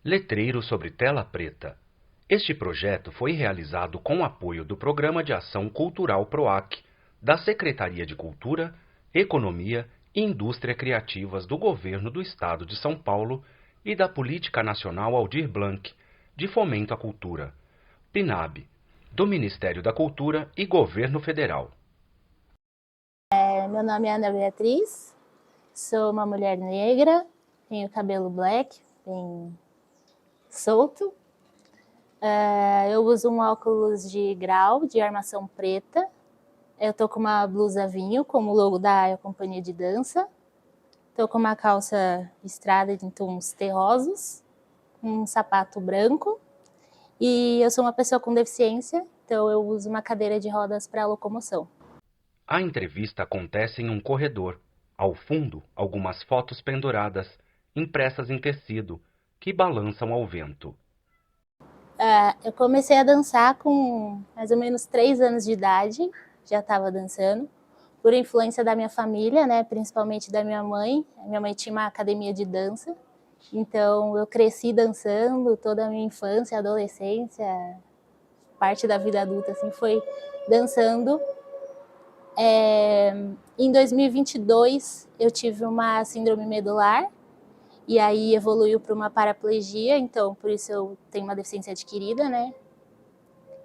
Letreiro sobre tela preta. Este projeto foi realizado com o apoio do Programa de Ação Cultural PROAC, da Secretaria de Cultura, Economia e Indústria Criativas do Governo do Estado de São Paulo e da Política Nacional Aldir Blanc, de Fomento à Cultura, PNAB, do Ministério da Cultura e Governo Federal. Meu nome é Ana Beatriz, sou uma mulher negra, tenho cabelo black, bem solto. Eu uso um óculos de grau de armação preta. Eu tô com uma blusa vinho, como o logo da AIA Companhia de Dança. Tô com uma calça listrada de tons terrosos, um sapato branco. E eu sou uma pessoa com deficiência, então eu uso uma cadeira de rodas para locomoção. A entrevista acontece em um corredor. Ao fundo, algumas fotos penduradas, impressas em tecido, que balançam ao vento. Eu comecei a dançar com mais ou menos 3 anos de idade, já estava dançando, por influência da minha família, né, principalmente da minha mãe. Minha mãe tinha uma academia de dança, então eu cresci dançando toda a minha infância, adolescência, parte da vida adulta assim, foi dançando. Em 2022 eu tive uma síndrome medular, e aí evoluiu para uma paraplegia, então por isso eu tenho uma deficiência adquirida, né?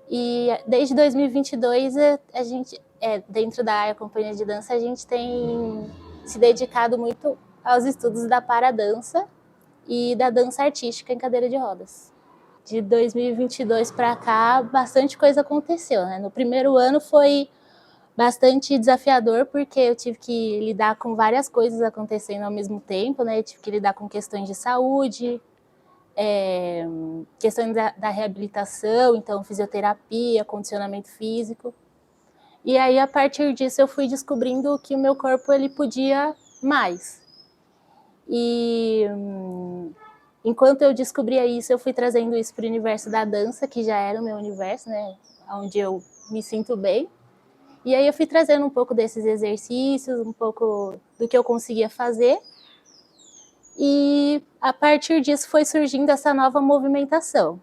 E desde 2022 a gente, dentro da AIA Companhia de Dança, a gente tem se dedicado muito aos estudos da paradança e da dança artística em cadeira de rodas. De 2022 para cá, bastante coisa aconteceu, né? No primeiro ano foi bastante desafiador, porque eu tive que lidar com várias coisas acontecendo ao mesmo tempo, né? Eu tive que lidar com questões de saúde, questões da reabilitação, então fisioterapia, condicionamento físico. E aí, a partir disso, eu fui descobrindo que o meu corpo ele podia mais. E enquanto eu descobria isso, eu fui trazendo isso para o universo da dança, que já era o meu universo, né? Onde eu me sinto bem. E aí eu fui trazendo um pouco desses exercícios, um pouco do que eu conseguia fazer. E a partir disso foi surgindo essa nova movimentação.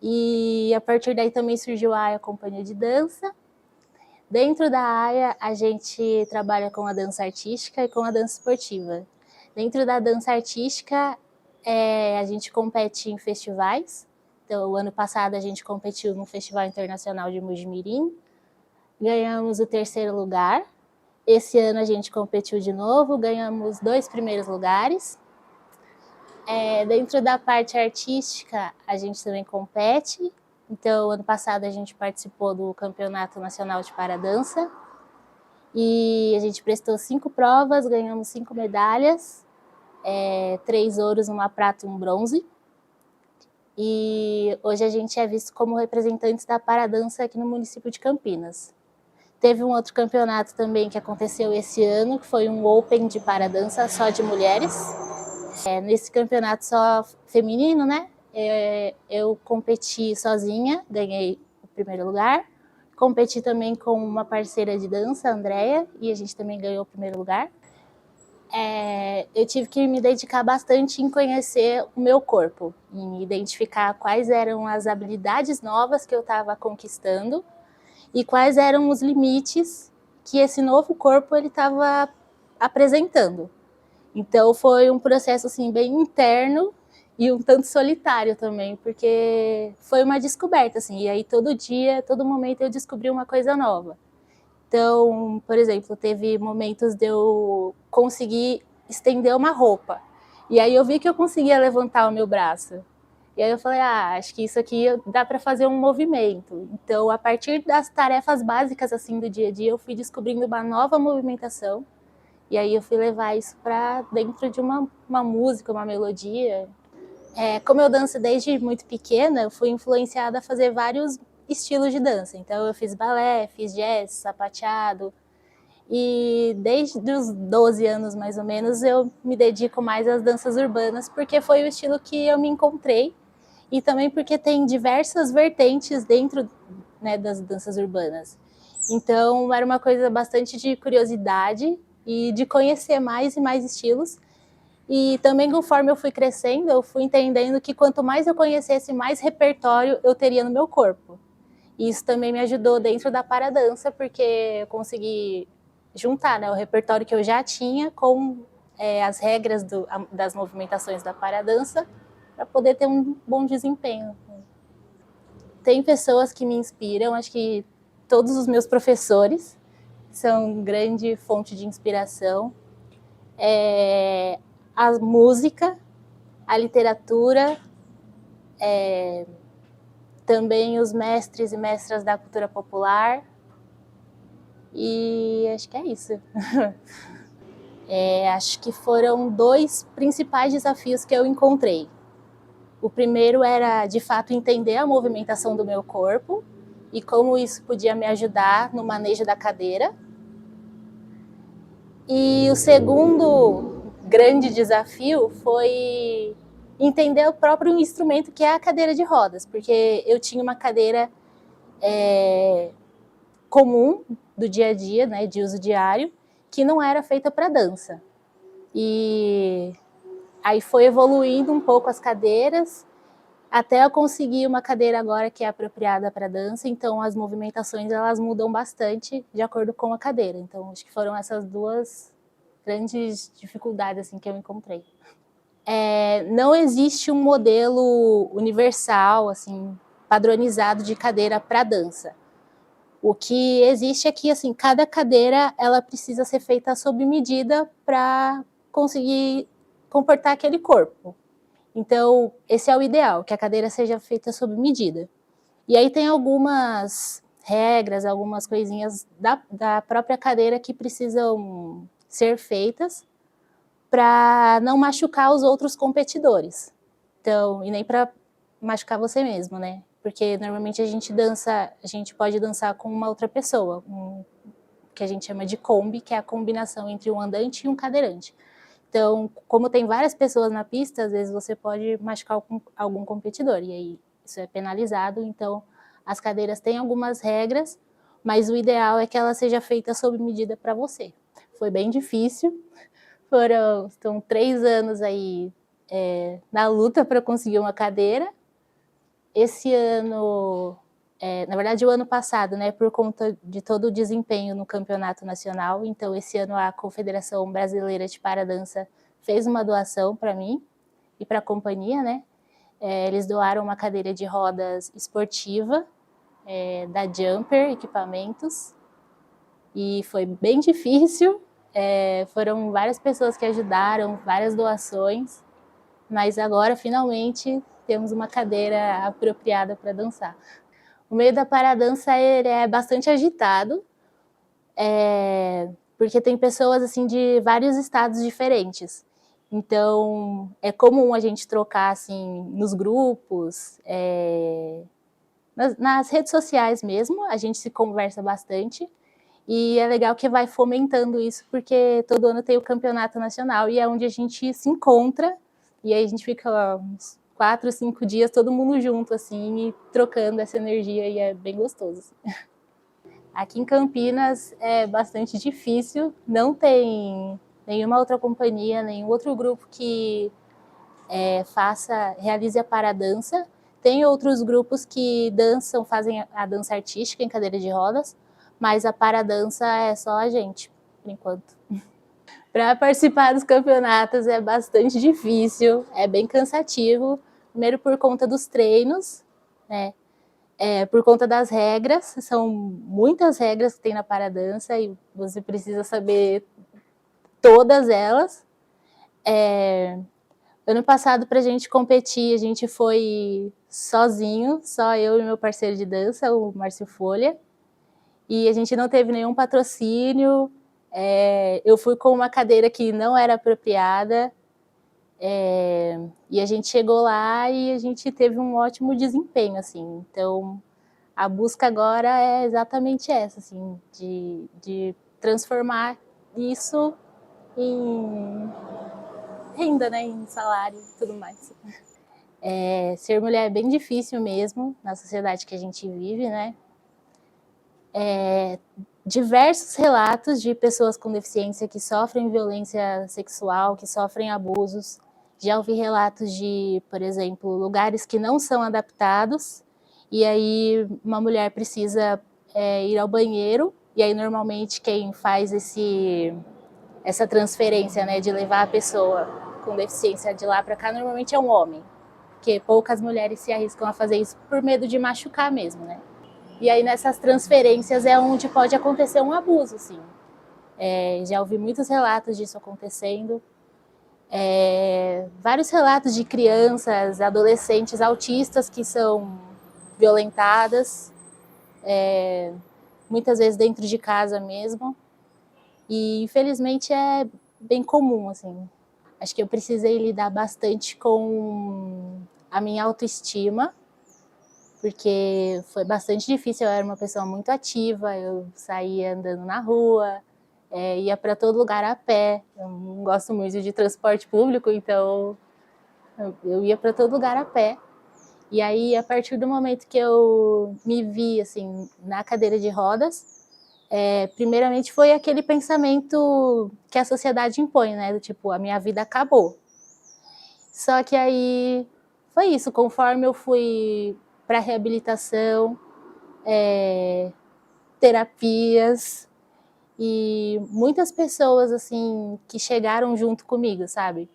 E a partir daí também surgiu a AIA Companhia de Dança. Dentro da AIA, a gente trabalha com a dança artística e com a dança esportiva. Dentro da dança artística, a gente compete em festivais. Então, o ano passado a gente competiu no Festival Internacional de Mojimirim, ganhamos o 3º lugar. Esse ano a gente competiu de novo, ganhamos 2 primeiros lugares. Dentro da parte artística, a gente também compete. Então, ano passado a gente participou do Campeonato Nacional de Paradança e a gente prestou 5 provas, ganhamos 5 medalhas, 3 ouros, 1 prata e 1 bronze. E hoje a gente é visto como representantes da paradança aqui no município de Campinas. Teve um outro campeonato também que aconteceu esse ano, que foi um Open de paradança só de mulheres. Nesse campeonato só feminino, né? Eu competi sozinha, ganhei o 1º lugar. Competi também com uma parceira de dança, a Andrea, e a gente também ganhou o 1º lugar. Eu tive que me dedicar bastante em conhecer o meu corpo, em identificar quais eram as habilidades novas que eu estava conquistando e quais eram os limites que esse novo corpo ele estava apresentando. Então foi um processo assim bem interno e um tanto solitário também, porque foi uma descoberta assim, e aí todo dia, todo momento eu descobri uma coisa nova. Então, por exemplo, teve momentos de eu conseguir estender uma roupa. E aí eu vi que eu conseguia levantar o meu braço. E aí eu falei, acho que isso aqui dá para fazer um movimento. Então, a partir das tarefas básicas assim do dia a dia, eu fui descobrindo uma nova movimentação. E aí eu fui levar isso para dentro de uma música, uma melodia. Como eu danço desde muito pequena, eu fui influenciada a fazer vários estilos de dança. Então eu fiz balé, fiz jazz, sapateado. E desde os 12 anos, mais ou menos, eu me dedico mais às danças urbanas, porque foi o estilo que eu me encontrei. E também porque tem diversas vertentes dentro, né, das danças urbanas. Então era uma coisa bastante de curiosidade e de conhecer mais e mais estilos. E também, conforme eu fui crescendo, eu fui entendendo que quanto mais eu conhecesse, mais repertório eu teria no meu corpo. E isso também me ajudou dentro da paradança, porque eu consegui juntar, né, o repertório que eu já tinha com as regras das movimentações da paradança para poder ter um bom desempenho. Tem pessoas que me inspiram, acho que todos os meus professores são grande fonte de inspiração. A música, a literatura, também os mestres e mestras da cultura popular, e acho que é isso. Acho que foram 2 principais desafios que eu encontrei. O primeiro era, de fato, entender a movimentação do meu corpo e como isso podia me ajudar no manejo da cadeira. E o segundo grande desafio foi entender o próprio instrumento que é a cadeira de rodas, porque eu tinha uma cadeira comum do dia a dia, né, de uso diário, que não era feita para dança. E aí foi evoluindo um pouco as cadeiras, até eu conseguir uma cadeira agora que é apropriada para dança, então as movimentações elas mudam bastante de acordo com a cadeira. Então acho que foram essas 2 grandes dificuldades assim que eu encontrei. Não existe um modelo universal, assim, padronizado de cadeira para dança. O que existe é que, assim, cada cadeira ela precisa ser feita sob medida para conseguir comportar aquele corpo. Então, esse é o ideal, que a cadeira seja feita sob medida. E aí tem algumas regras, algumas coisinhas da própria cadeira que precisam ser feitas para não machucar os outros competidores. Então, e nem para machucar você mesmo, né? Porque normalmente a gente pode dançar com uma outra pessoa, que a gente chama de combi, que é a combinação entre um andante e um cadeirante. Então, como tem várias pessoas na pista, às vezes você pode machucar algum competidor, e aí isso é penalizado. Então, as cadeiras têm algumas regras, mas o ideal é que ela seja feita sob medida para você. Foi bem difícil, estão 3 anos aí na luta para conseguir uma cadeira. Esse ano, na verdade o ano passado, né, por conta de todo o desempenho no campeonato nacional, então esse ano a Confederação Brasileira de Paradança fez uma doação para mim e para a companhia, né? Eles doaram uma cadeira de rodas esportiva da Jumper Equipamentos, e foi bem difícil. Foram várias pessoas que ajudaram, várias doações, mas agora finalmente temos uma cadeira apropriada para dançar. O meio da paradança ele é bastante agitado, porque tem pessoas assim de vários estados diferentes. Então é comum a gente trocar assim nos grupos, nas redes sociais mesmo, a gente se conversa bastante. E é legal que vai fomentando isso, porque todo ano tem o campeonato nacional e é onde a gente se encontra, e aí a gente fica uns 4, 5 dias todo mundo junto, assim, e trocando essa energia, e é bem gostoso. Assim. Aqui em Campinas é bastante difícil, não tem nenhuma outra companhia, nenhum outro grupo que realize a paradança. Tem outros grupos que fazem a dança artística em cadeira de rodas, mas a paradança é só a gente, por enquanto. Para participar dos campeonatos é bastante difícil, é bem cansativo, primeiro por conta dos treinos, né? Por conta das regras, são muitas regras que tem na paradança e você precisa saber todas elas. Ano passado, para a gente competir, a gente foi sozinho, só eu e meu parceiro de dança, o Márcio Folha, e a gente não teve nenhum patrocínio. Eu fui com uma cadeira que não era apropriada, e a gente chegou lá e a gente teve um ótimo desempenho, assim. Então, a busca agora é exatamente essa, assim, de transformar isso em renda, né, em salário e tudo mais. Ser mulher é bem difícil mesmo na sociedade que a gente vive, né? diversos relatos de pessoas com deficiência que sofrem violência sexual, que sofrem abusos. Já ouvi relatos de, por exemplo, lugares que não são adaptados, e aí uma mulher precisa ir ao banheiro, e aí normalmente quem faz essa transferência, né, de levar a pessoa com deficiência de lá para cá, normalmente é um homem, porque poucas mulheres se arriscam a fazer isso por medo de machucar mesmo, né? E aí nessas transferências é onde pode acontecer um abuso, assim. Já ouvi muitos relatos disso acontecendo. Vários relatos de crianças, adolescentes autistas que são violentadas, muitas vezes dentro de casa mesmo. E infelizmente é bem comum, assim. Acho que eu precisei lidar bastante com a minha autoestima, porque foi bastante difícil. Eu era uma pessoa muito ativa, eu saía andando na rua, ia para todo lugar a pé. Eu não gosto muito de transporte público, então eu ia para todo lugar a pé. E aí, a partir do momento que eu me vi assim na cadeira de rodas, primeiramente foi aquele pensamento que a sociedade impõe, né? Do tipo, a minha vida acabou. Só que aí foi isso, conforme eu fui para reabilitação, terapias, e muitas pessoas assim que chegaram junto comigo, sabe?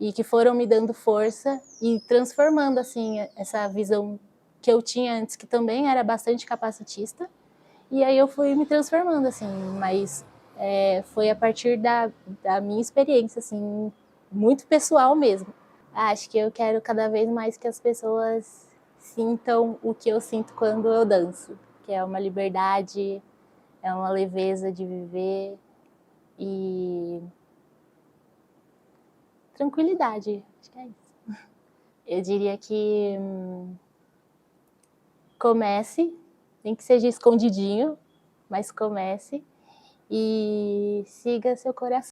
E que foram me dando força e transformando assim essa visão que eu tinha antes, que também era bastante capacitista, e aí eu fui me transformando assim, mas foi a partir da minha experiência assim, muito pessoal mesmo. Acho que eu quero cada vez mais que as pessoas sintam o que eu sinto quando eu danço, que é uma liberdade, é uma leveza de viver e tranquilidade. Acho que é isso. Eu diria que comece, nem que seja escondidinho, mas comece e siga seu coração.